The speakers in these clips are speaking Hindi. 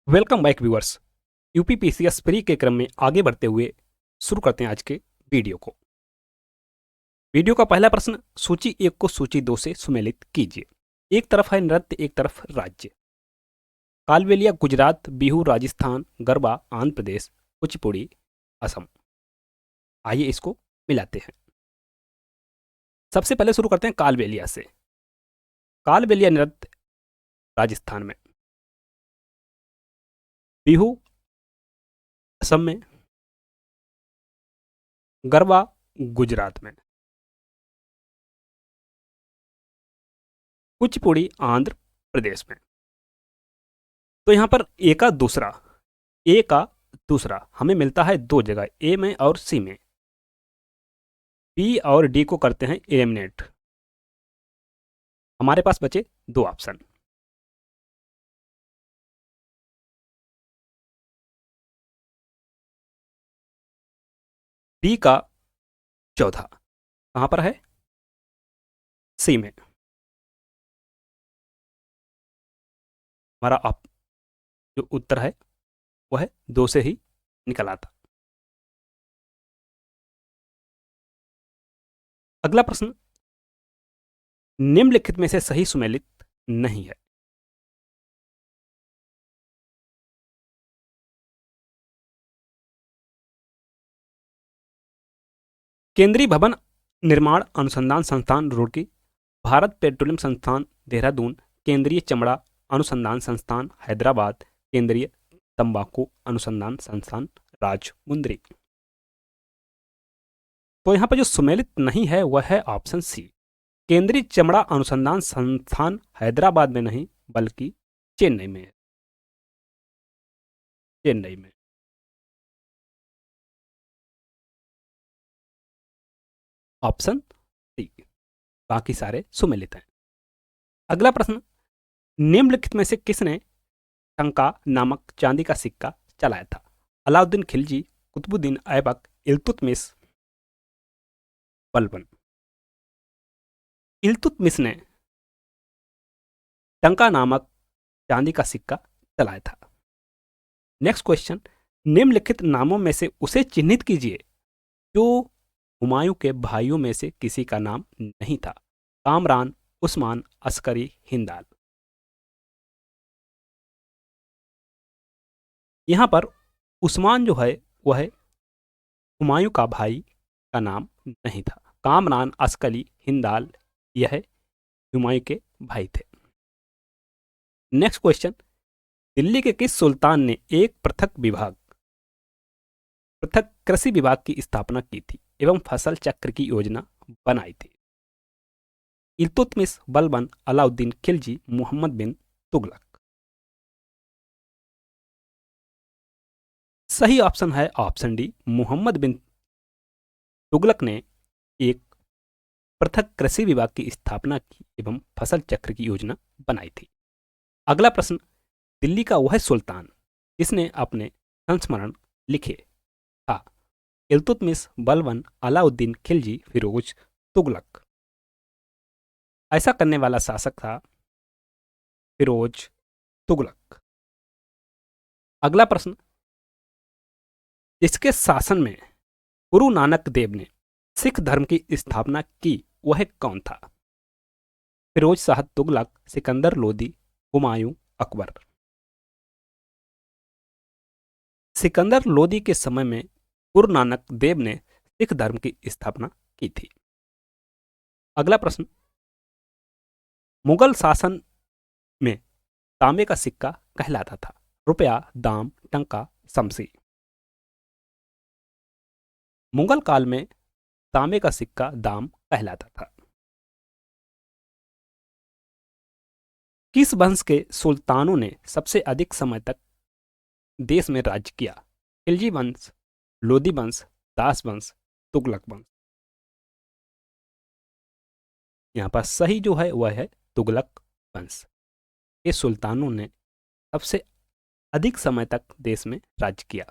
Welcome back viewers. UPPCS pre के क्रम में आगे बढ़ते हुए शुरू करते हैं आज के वीडियो को। वीडियो का पहला प्रश्न, सूची 1 को सूची 2 से सुमेलित कीजिए। एक तरफ है नृत्य, एक तरफ राज्य। कालबेलिया गुजरात, बिहू राजस्थान, गरबा आंध्र प्रदेश, कुचिपुड़ी असम। आइए इसको मिलाते हैं। सबसे पहले शुरू करते हैं कालबेलिया से। कालबेलिया नृत्य राजस्थान में, बिहू असम में, गरबा गुजरात में, कुचिपुड़ी आंध्र प्रदेश में। तो यहां पर ए का दूसरा हमें मिलता है दो जगह, ए में और सी में। बी और डी को करते हैं एलिमिनेट। हमारे पास बचे दो ऑप्शन। बी का चौथा कहां पर है? सी में। हमारा जो उत्तर है वह है दो से ही निकल आता। अगला प्रश्न, निम्नलिखित में से सही सुमेलित नहीं है। केंद्रीय भवन निर्माण अनुसंधान संस्थान रुड़की, भारत पेट्रोलियम संस्थान देहरादून, केंद्रीय चमड़ा अनुसंधान संस्थान हैदराबाद, केंद्रीय तंबाकू अनुसंधान संस्थान राजमुंद्री। तो यहां पर जो सुमेलित नहीं है वह है ऑप्शन सी, केंद्रीय चमड़ा अनुसंधान संस्थान हैदराबाद में नहीं बल्कि चेन्नई में है। चेन्नई में। ऑप्शन सी, बाकी सारे सुमेलित हैं। अगला प्रश्न, निम्नलिखित में से किसने टंका नामक चांदी का सिक्का चलाया था? अलाउद्दीन खिलजी, कुतुबुद्दीन ऐबक, इल्तुतमिश, बलबन। इल्तुतमिश ने टंका नामक चांदी का सिक्का चलाया था। नेक्स्ट क्वेश्चन, निम्नलिखित नामों में से उसे चिन्हित कीजिए जो हुमायूं के भाइयों में से किसी का नाम नहीं था। कामरान, उस्मान, अस्करी, हिंदाल। यहां पर उस्मान जो है वह हुमायूं का भाई का नाम नहीं था। कामरान, अस्करी, हिंदाल यह हुमायूं के भाई थे। नेक्स्ट क्वेश्चन, दिल्ली के किस सुल्तान ने एक पृथक कृषि विभाग की स्थापना की थी एवं फसल चक्र की योजना बनाई थी? इल्तुतमिश, बलबन, अलाउद्दीन खिलजी, मोहम्मद बिन तुगलक। सही ऑप्शन है ऑप्शन डी, मोहम्मद बिन तुगलक ने एक पृथक कृषि विभाग की स्थापना की एवं फसल चक्र की योजना बनाई थी। अगला प्रश्न, दिल्ली का वह सुल्तान जिसने अपने संस्मरण लिखे था? इल्तुतमिश, बलबन, अलाउद्दीन खिलजी, फिरोज तुगलक। ऐसा करने वाला शासक था फिरोज तुगलक। अगला प्रश्न, जिसके शासन में गुरु नानक देव ने सिख धर्म की स्थापना की वह कौन था? फिरोज शाह तुगलक, सिकंदर लोदी, हुमायूं, अकबर। सिकंदर लोदी के समय में गुरु नानक देव ने सिख धर्म की स्थापना की थी। अगला प्रश्न, मुगल शासन में तांबे का सिक्का कहलाता था? रुपया, दाम, टंका, शमशी। मुगल काल में तांबे का सिक्का दाम कहलाता था। किस वंश के सुल्तानों ने सबसे अधिक समय तक देश में राज्य किया? खिलजी वंश, लोदी वंश, दास वंश, तुगलक वंश। यहां पर सही जो है वह है तुगलक वंश के सुल्तानों ने सबसे अधिक समय तक देश में राज्य किया।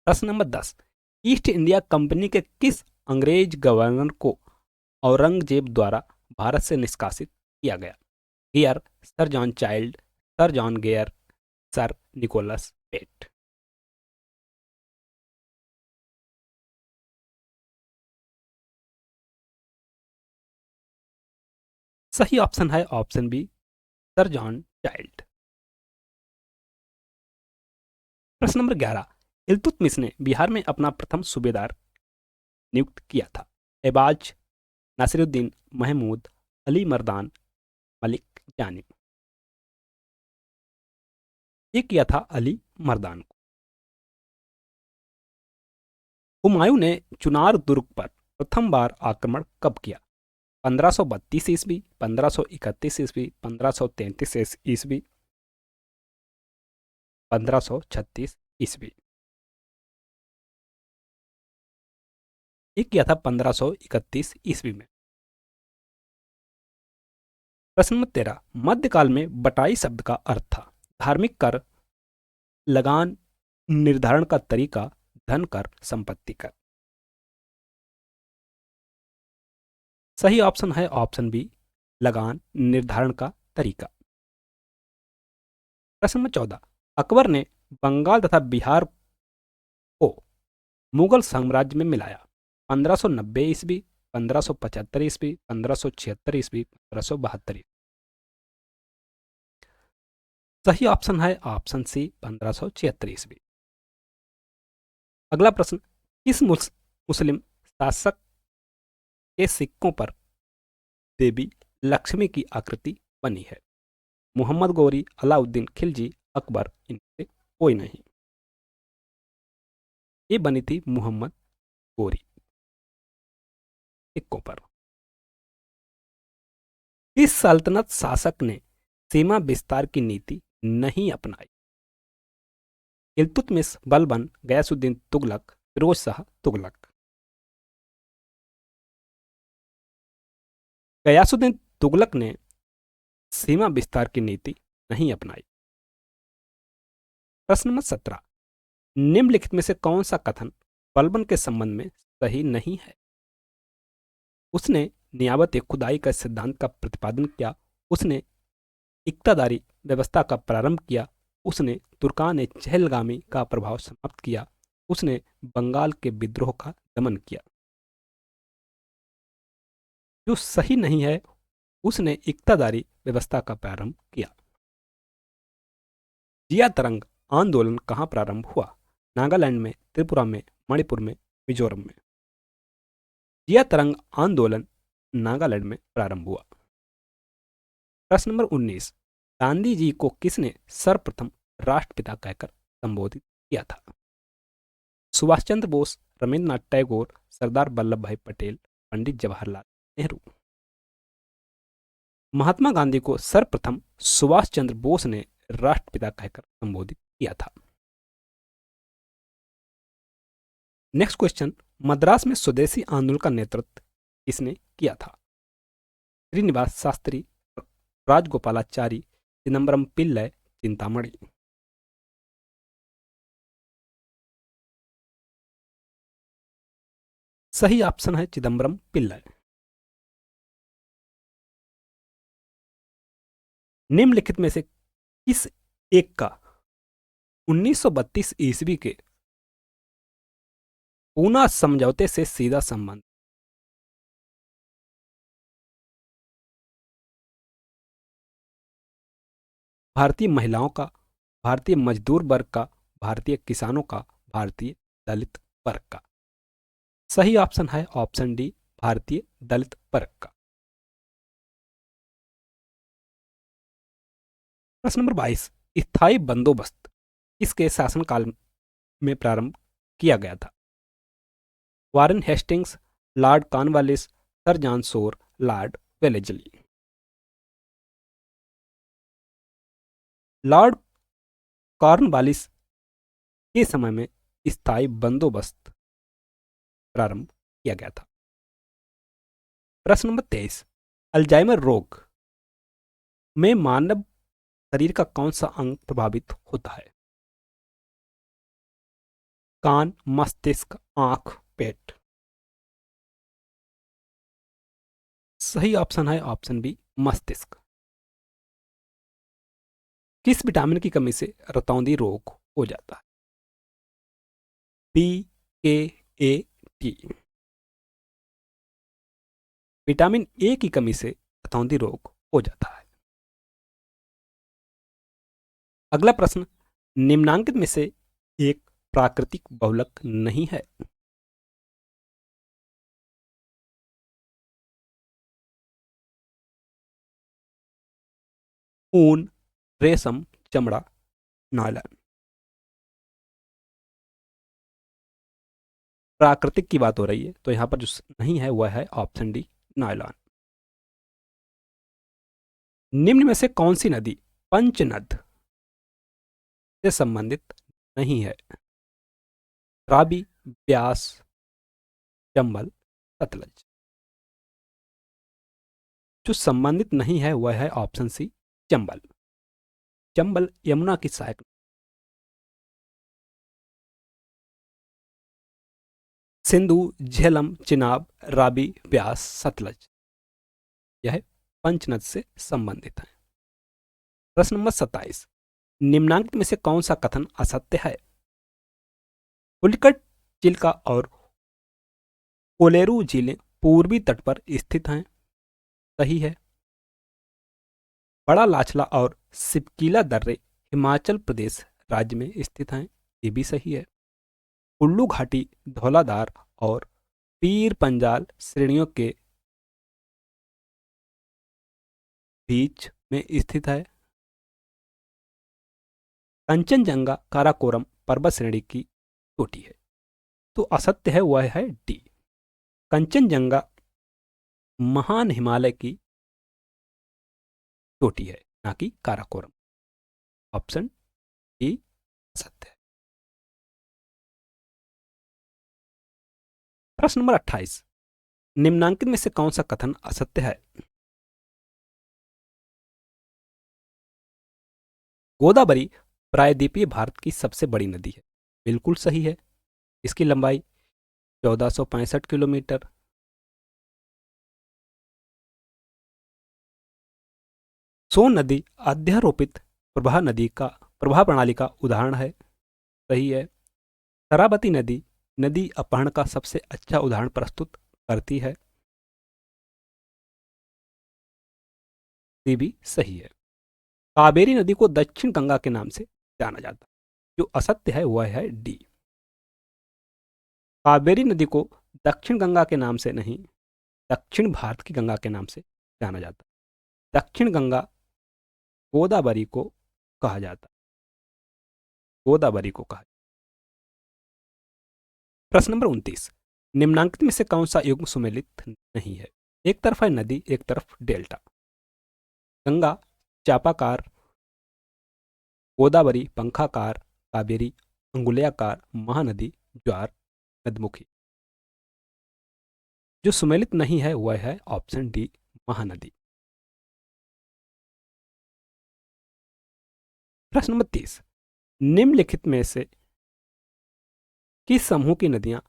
प्रश्न नंबर 10, ईस्ट इंडिया कंपनी के किस अंग्रेज गवर्नर को औरंगजेब द्वारा भारत से निष्कासित किया गया? Gayer, sir John Child, sir John Gayer, sir Nicholas Pett. सही ऑप्शन है option B, sir John Child. प्रश्न नंबर 11, इल्तुतमिश ने बिहार में अपना प्रथम सूबेदार नियुक्त किया था। एबाज, नासिरुद्दीन महमूद, अली मर्दान, मलिक जानी। ये किया था अली मर्दान को। हुमायूं ने चुनार दुर्ग पर प्रथम बार आक्रमण कब किया? 1532 ईस्वी, 1531 ईस्वी, 1533 ईस्वी, 1536 ईस्वी। ये किया था 1531 ईस्वी में। प्रश्न नंबर 13, मध्यकाल में बटाई शब्द का अर्थ था धार्मिक कर, लगान निर्धारण का तरीका, धन कर, संपत्ति कर। सही ऑप्शन है ऑप्शन बी, लगान निर्धारण का तरीका। प्रश्न नंबर 14, अकबर ने बंगाल तथा बिहार को मुगल साम्राज्य में मिलाया। 1590 ईस्वी, 1575 ईस्वी, 1576 ईस्वी, 1572 ईस्वी। सही ऑप्शन है ऑप्शन सी, 1576 ईस्वी। अगला प्रश्न, किस मुस्लिम शासक के सिक्कों पर देवी लक्ष्मी की आकृति बनी है? मोहम्मद गौरी, अलाउद्दीन खिलजी, अकबर, इनसे कोई नहीं। ये बनी थी मोहम्मद गौरी सिक्कों पर। किस सल्तनत शासक ने सीमा विस्तार की नीति नहीं अपनाई? इल्तुतमिश, बलबन, गयासुद्दीन तुगलक, फिरोज शाह तुगलक। गयासुद्दीन तुगलक ने सीमा विस्तार की नीति नहीं अपनाई। प्रश्न नंबर 17, निम्नलिखित में से कौन सा कथन बलबन के संबंध में सही नहीं है? उसने नियाबत खुदाई का सिद्धांत का प्रतिपादन किया, उसने इक्तादारी व्यवस्था का प्रारंभ किया, उसने तुर्कान चहलगामी का प्रभाव समाप्त किया, उसने बंगाल के विद्रोह का दमन किया। जो सही नहीं है, उसने इक्तादारी व्यवस्था का प्रारंभ किया। जिया तरंग आंदोलन कहाँ प्रारंभ हुआ? नागालैंड में, त्रिपुरा में, मणिपुर में, मिजोरम में। जिया तरंग आंदोलन नागालैंड में प्रारंभ हुआ। प्रश्न नंबर 19, गांधी जी को किसने सर्वप्रथम राष्ट्रपिता कहकर संबोधित किया था? सुभाष चंद्र बोस, रविंद्रनाथ टैगोर, सरदार वल्लभ भाई पटेल, पंडित जवाहरलाल नेहरू। महात्मा गांधी को सर्वप्रथम सुभाष चंद्र बोस ने राष्ट्रपिता कहकर संबोधित किया था। नेक्स्ट क्वेश्चन, मद्रास में स्वदेशी आंदोलन का नेतृत्व किसने किया था? श्रीनिवास शास्त्री, राजगोपालाचारी, चिदम्बरम पिल्लई, चिंतामणि। सही ऑप्शन है चिदम्बरम पिल्लई। निम्नलिखित में से किस एक का 1932 ईस्वी के पूना समझौते से सीधा संबंध? भारतीय महिलाओं का, भारतीय मजदूर वर्ग का, भारतीय किसानों का, भारतीय दलित वर्ग का। सही ऑप्शन है ऑप्शन डी, भारतीय दलित वर्ग का। प्रश्न नंबर 22, स्थायी बंदोबस्त किसके शासनकाल में प्रारंभ किया गया था? Warren Hastings, Lord Cornwallis, sir John Shore, Lord Wellesley. Lord Cornwallis के समय में स्थायी बंदोबस्त प्रारंभ किया गया था। प्रश्न नंबर 23, अल्जाइमर रोग में मानव शरीर का कौन सा अंग प्रभावित होता है? कान, मस्तिष्क, आंख, पेट। सही ऑप्शन है ऑप्शन बी, मस्तिष्क। किस विटामिन की कमी से रतौंधी रोग हो जाता है? PKAT। विटामिन ए की कमी से रतौंधी रोग हो जाता है। अगला प्रश्न, निम्नांकित में से एक प्राकृतिक बहुलक नहीं है? ऊन, रेशम, चमड़ा, नायलॉन। प्राकृतिक की बात हो रही है तो यहां पर जो नहीं है वह है ऑप्शन डी, नायलॉन। निम्न में से कौन सी नदी पंचनद से संबंधित नहीं है? राबी, ब्यास, चंबल, सतलज। जो संबंधित नहीं है वह है ऑप्शन सी, चंबल। चंबल यमुना की सहायक। सिंधु, झेलम, चिनाब, राबी, ब्यास, सतलज यह पंचनद से संबंधित है। प्रश्न नंबर 27, निम्नांकित में से कौन सा कथन असत्य है? पुलिकट, चिल्का और कोलेरू झीलें पूर्वी तट पर स्थित हैं, सही है। बड़ा लाचला और सिपकीला दर्रे हिमाचल प्रदेश राज्य में स्थित हैं, ये भी सही है। कुल्लू घाटी धौलाधार और पीर पंजाल श्रेणियों के बीच में स्थित है। कंचनजंगा काराकोरम पर्वत श्रेणी की चोटी है, तो असत्य है वह है डी। कंचनजंगा महान हिमालय की चोटी है, ना कि काराकोरम। ऑप्शन डी असत्य है। प्रश्न नंबर 28, निम्नांकित में से कौन सा कथन असत्य है? गोदावरी प्रायद्वीपीय भारत की सबसे बड़ी नदी है, बिल्कुल सही है। इसकी लंबाई 1465 किलोमीटर। सोन नदी अध्यारोपित प्रवाह प्रणाली का उदाहरण है, सही है। शरावती नदी नदी अपहरण का सबसे अच्छा उदाहरण प्रस्तुत करती है, ये भी सही है। कावेरी नदी को दक्षिण गंगा के नाम से जाना जाता है, जो असत्य है वह है डी। कावेरी नदी को दक्षिण गंगा के नाम से नहीं, दक्षिण भारत की गंगा के नाम से जाना जाता है। दक्षिण गंगा गोदावरी को कहा जाता है, गोदावरी को कहा। प्रश्न नंबर 29, निम्नांकित में से कौन सा युग्म सुमेलित नहीं है? एक तरफ है नदी, एक तरफ डेल्टा। गंगा चापाकार, गोदावरी पंखाकार, कावेरी अंगुलियाकार, महानदी ज्वार नदमुखी। जो सुमेलित नहीं है वह है ऑप्शन डी, महानदी। प्रश्न नंबर 30, निम्नलिखित में से किस समूह की नदियां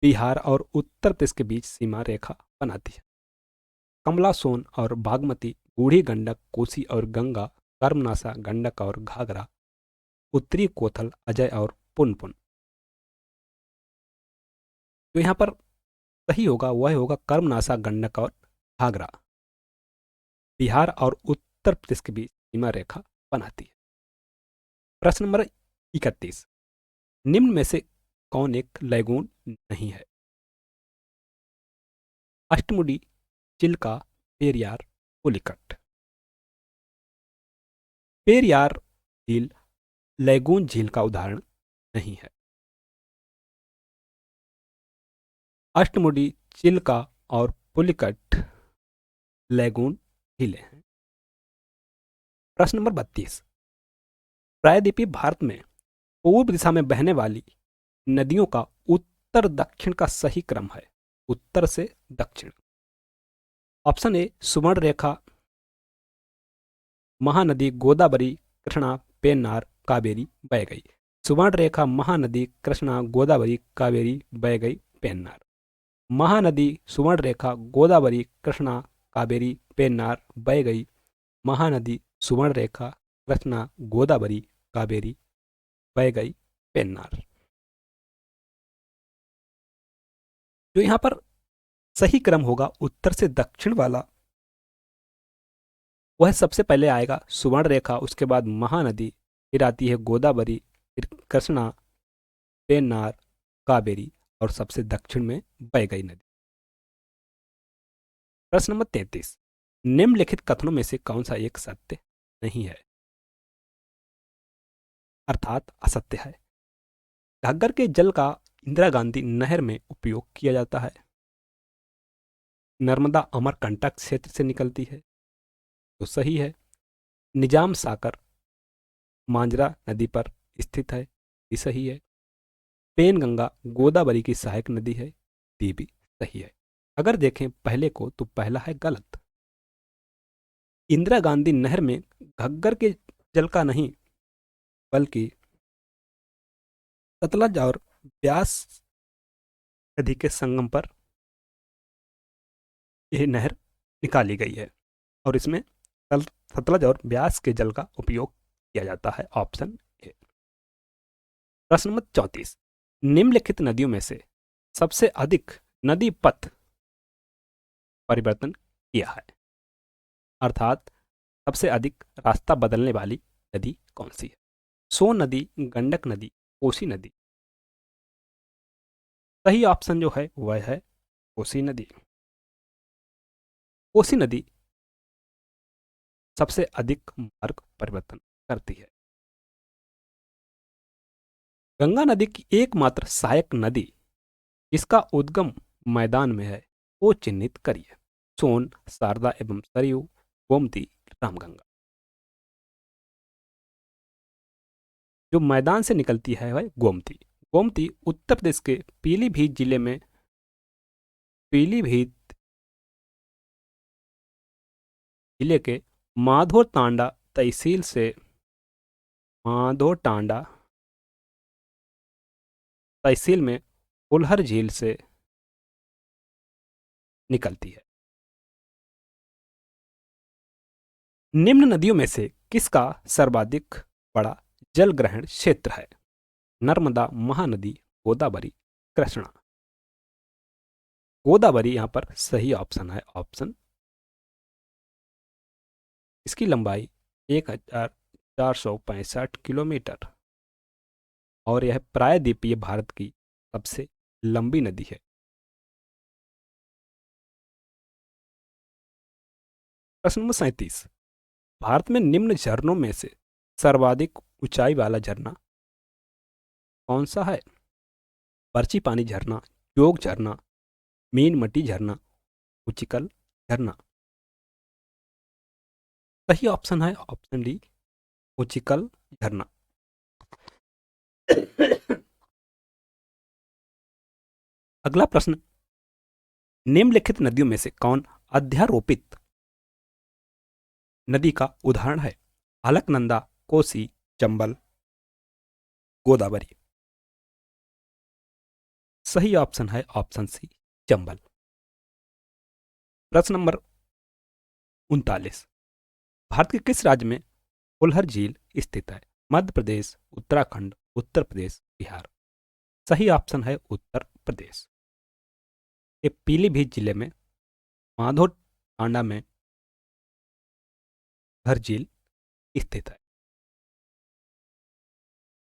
बिहार और उत्तर प्रदेश के बीच सीमा रेखा बनाती है? कमला, सोन और बागमती, बूढ़ी गंडक, कोसी और गंगा, कर्मनासा, गंडक और घाघरा, उत्तरी कोथल, अजय और पुनपुन। तो यहां पर सही होगा वह होगा कर्मनासा, गंडक और घाघरा, बिहार और उत्तर प्रदेश के बीच सीमा रेखा बनाती है। प्रश्न नंबर 31, निम्न में से कौन एक लैगून नहीं है? अष्टमुडी, चिल्का, पेरियार, पुलिकट। पेरियार झील लैगून झील का उदाहरण नहीं है। अष्टमुडी, चिल्का और पुलिकट लैगून झीलें हैं। प्रश्न नंबर 32, प्रायद्वीपीय भारत में पूर्व दिशा में बहने वाली नदियों का उत्तर दक्षिण का सही क्रम है, उत्तर से दक्षिण। ऑप्शन ए सुवर्ण रेखा, महानदी गोदावरी कृष्णा पेन्नार कावेरी बह गई। सुवर्ण रेखा महानदी कृष्णा गोदावरी कावेरी बह गई पेन्नार। महानदी सुवर्ण रेखा गोदावरी कृष्णा कावेरी पेन्नार बह गई। महानदी सुवर्ण रेखा कृष्णा, गोदावरी, कावेरी, वैगई, पेन्नार। जो यहाँ पर सही क्रम होगा उत्तर से दक्षिण वाला, वह सबसे पहले आएगा सुवर्ण रेखा, उसके बाद महानदी, फिर आती है गोदावरी, फिर कृष्णा, पेन्नार, कावेरी और सबसे दक्षिण में वैगई नदी। प्रश्न नंबर 33, निम्नलिखित कथनों में से कौन सा एक सत्य नहीं है, अर्थात असत्य है। घग्गर के जल का इंदिरा गांधी नहर में उपयोग किया जाता है। नर्मदा अमरकंटक क्षेत्र से निकलती है, तो सही है। निजाम सागर मांजरा नदी पर स्थित है, ये सही है। पेनगंगा गोदावरी की सहायक नदी है, ये भी सही है। अगर देखें पहले को तो पहला है गलत। इंदिरा गांधी नहर में घग्गर के जल का नहीं बल्कि सतलज और ब्यास नदी के संगम पर यह नहर निकाली गई है और इसमें सतलज और ब्यास के जल का उपयोग किया जाता है, ऑप्शन ए। प्रश्न नंबर 34, निम्नलिखित नदियों में से सबसे अधिक नदी पथ परिवर्तन किया है, अर्थात सबसे अधिक रास्ता बदलने वाली नदी कौन सी है। सोन नदी, गंडक नदी, कोसी नदी। सही ऑप्शन जो है वह है कोसी नदी। कोसी नदी सबसे अधिक मार्ग परिवर्तन करती है। गंगा नदी की एकमात्र सहायक नदी जिसका उद्गम मैदान में है वो चिन्हित करिए। सोन, शारदा एवं सरयू, गोमती, रामगंगा। जो मैदान से निकलती है वह गोमती। गोमती उत्तर प्रदेश के पीलीभीत जिले के माधोर तांडा तहसील से माधोर तांडा तहसील में उल्हर झील से निकलती है। निम्न नदियों में से किसका सर्वाधिक बड़ा जल ग्रहण क्षेत्र है। नर्मदा, महानदी, गोदावरी, कृष्णा। गोदावरी यहां पर सही ऑप्शन है, ऑप्शन। इसकी लंबाई 1465 किलोमीटर और यह प्रायद्वीपीय भारत की सबसे लंबी नदी है। प्रश्न नंबर 37, भारत में निम्न झरनों में से सर्वाधिक ऊंचाई वाला झरना कौन सा है। पर्ची पानी झरना, जोग झरना, मीनमटी झरना, उचिकल झरना। सही ऑप्शन है ऑप्शन डी, उचिकल झरना। अगला प्रश्न, निम्नलिखित नदियों में से कौन अध्यारोपित नदी का उदाहरण है। अलकनंदा, कोसी, चंबल, गोदावरी। सही ऑप्शन है ऑप्शन सी, चंबल। प्रश्न नंबर 39, भारत के किस राज्य में उल्हर झील स्थित है। मध्य प्रदेश, उत्तराखंड, उत्तर प्रदेश, बिहार। सही ऑप्शन है उत्तर प्रदेश। ये पीलीभीत जिले में माधो टांडा में उल्हर झील स्थित है,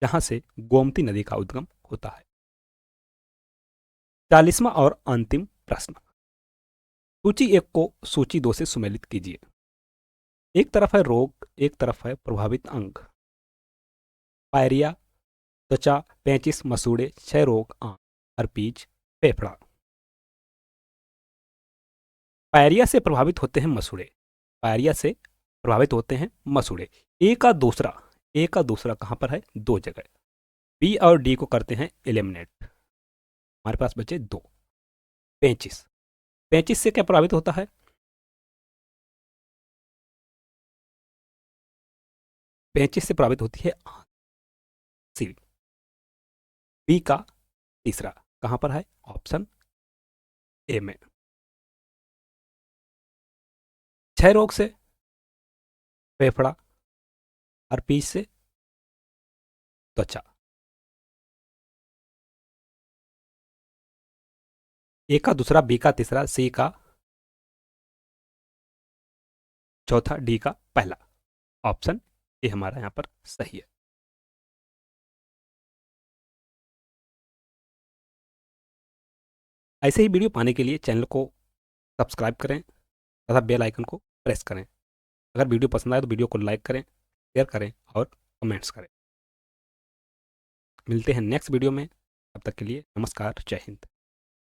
जहां से गोमती नदी का उद्गम होता है। 40वां और अंतिम प्रश्न, सूची 1 को सूची 2 से सुमेलित कीजिए। एक तरफ है रोग, एक तरफ है प्रभावित अंग। पायरिया, त्वचा, पेचिस, मसूड़े, क्षय रोग, आंत, हर्पीज, फेफड़ा। पायरिया से प्रभावित होते हैं मसूड़े, पायरिया से प्रभावित होते हैं मसूड़े। ए का दूसरा कहां पर है, दो जगह। बी और डी को करते हैं एलिमिनेट, हमारे पास बचे दो। पेचिस, पेचिस से क्या प्रभावित होता है, पेचिस से प्रभावित होती है आंत, सी। बी का तीसरा कहां पर है, ऑप्शन ए में। क्षय रोग से फेफड़ा, और पी से त्वचा। ए का दूसरा, बी का तीसरा, सी का चौथा, डी का पहला। ऑप्शन ए हमारा यहां पर सही है। ऐसे ही वीडियो पाने के लिए चैनल को सब्सक्राइब करें तथा बेल आइकन को प्रेस करें। अगर वीडियो पसंद आए तो वीडियो को लाइक करें, शेयर करें और कमेंट्स करें। मिलते हैं नेक्स्ट वीडियो में, तब तक के लिए नमस्कार, जय हिंद।